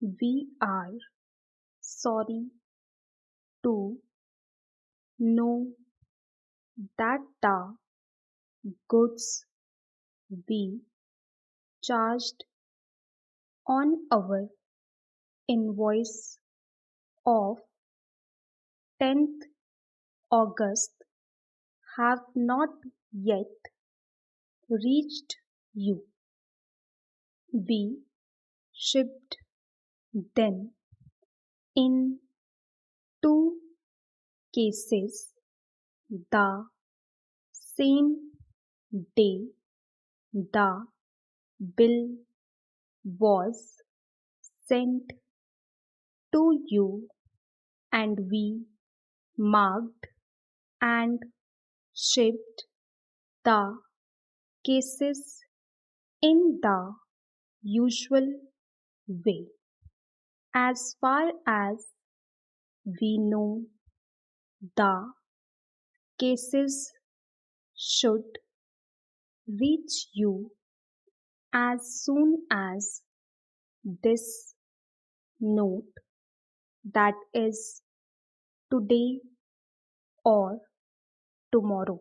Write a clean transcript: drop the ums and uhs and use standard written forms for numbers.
We are sorry to know that the goods we charged on our invoice of 10th August have not yet reached you. We shipped them in two cases the same day the bill was sent to you, and we marked and shipped the cases in the usual way. As far as we know, the cases should reach you as soon as this note, that is today or tomorrow.